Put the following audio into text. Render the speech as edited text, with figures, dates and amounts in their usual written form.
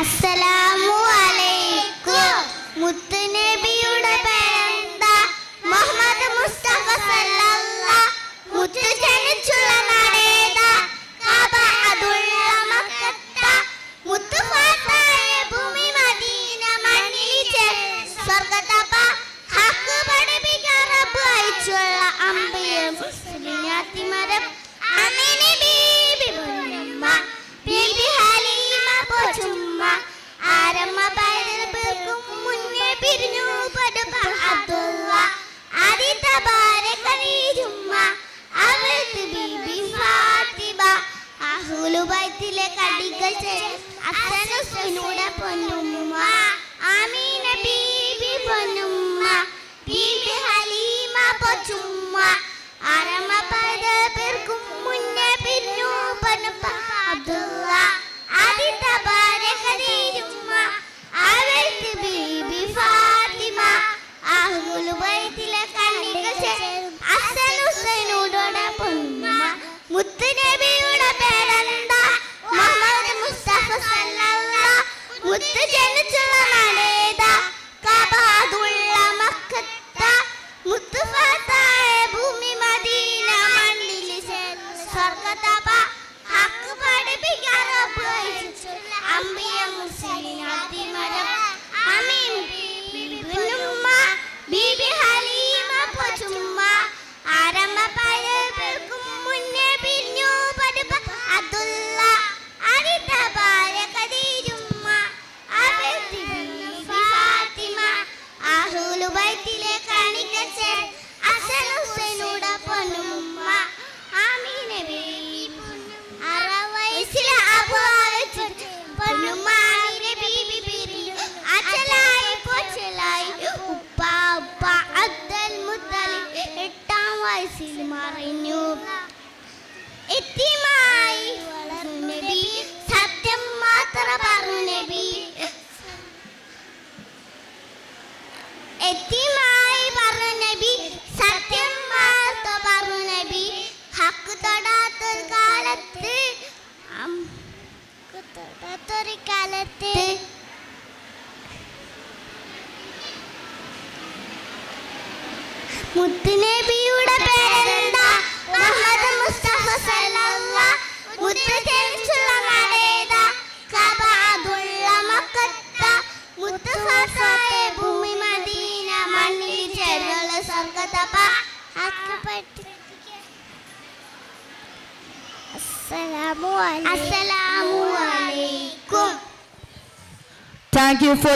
അസ്സലാമു അലൈക്കും. മുത്തുനബിയുടെ പേരെന്താ? മുഹമ്മദ് മുസ്തഫ സല്ലല്ലാഹ്. മുത്ത് ജനിച്ചുള്ള നാടേതാ? കഅബ അതുള്ള മക്കത്ത. മുത്ത് ഫാത്തായ ഭൂമി മദീന. മണ്ണിൽ സ്വർഗ്ഗതപ ഹക്ക് പഠിപ്പിക്കാൻ റബ്ബ് അയച്ചുള്ള അമ്പിയ മുസ്ലിം മരം. അമീന ബീബി പൊന്നുമ്മ, ബീബി ഹലീമ പോച്ചുമ്മ. ആരമ്മ പൈതൽക്കും മുന്നേ പിരിഞ്ഞു പടുപ അബ്ദുള്ള. ആദ്യത്തെ ഭാര്യ ഖദീജുമ്മ, അവൾക്ക് ബീബി ഫാത്തിമ. അഹ്ലു ബൈത്തിലെ കടികൾ ഹസൻ ഹുസൈനുടെ പൊന്നുമ്മ. ആമീന ബീബി പൊന്നുമ്മ, ബീബി ഹലീമ പോച്ചുമ്മ. ആരമ്മ പൈതൽക്കും മുന്നേ പിരിഞ്ഞു പടുപ അബ്ദുള്ള. ആദ്യത്തെ ഭാര്യ ഖദീജുമ്മ, അവൾക്ക് ബീബി ഫാത്തിമ. അഹ്ലുൽ ബൈത്തിലെ കണ്ണികൾ ഹസൻ ഹുസൈനുടെ പൊന്നുമ്മ. മുത്ത് നബിയുടെ പേരെന്താ? മുഹമ്മദ് മുസ്തഫ സല്ലല്ലാഹ്. മുത്ത് ജനിച്ചുള്ള നാടേതാ? കഅബ അതുള്ള മക്കത്ത. മുത്ത് ഫാത്തായ ഭൂമി മദീന. മണ്ണിൽ സ്വർഗ്ഗതപ ഹക്ക് പഠിപ്പിക്കാൻ റബ്ബ് അയച്ചുള്ള അമ്പിയ മുസ്ലിം മരം. അമീൻ ബീബി പൊന്നുമ്മ, ബീബി ഹലീമ പോച്ചുമ്മ. ആരമ്മ പൈതൽക്കും മുന്നേ പിരിഞ്ഞു പടുപ അബ്ദുള്ള. ആദ്യത്തെ ഭാര്യ ഖദീജുമ്മ, അവൾക്ക് ബീബി ഫാത്തിമ. അഹ്ലു ബൈത്തിലെ കണികൾ ഹസൻ ഹുസൈനുടെ പൊന്നുമ്മ. ആമീന ബീബി അറവയസിലെ അബുവാവച്ച് പൊന്നുമ്മ. ആമീന ബീബി പിരിഞ്ഞു അച്ഛലായി പോച്ചലായി ഉപ്പ ഉപ്പ. അബ്ദുൽ മുത്തലിബ് 8-ാം വയസ്സിൽ മറിഞ്ഞു. എത്തിമായി വളർന്നു നബി, സത്യം മാത്രം പറഞ്ഞു നബി. എത്തിമായി പറഞ്ഞു നബി, സത്യം മാത്രം പറഞ്ഞു നബി. ഹക്ക് തൊടാത്തൊരു കാലത്ത്, തൊടാത്തൊരു കാലത്ത് മുത്തുനബിയുടെ പേരെന്താ? മുഹമ്മദ് മുസ്തഫ സല്ലല്ലാഹ്. മുത്ത് ജനിച്ചുള്ള നാടേതാ? കഅബ അതുള്ള മക്കത്ത. മുത്ത് ഫാത്തായ ഭൂമി മദീന. മണ്ണിൽ ചേർന്നുള്ള സ്വർഗ്ഗതപ ഹക്ക് പഠിപ്പിക്കാൻ. അസ്സലാമു അലൈക്കും. Thank you for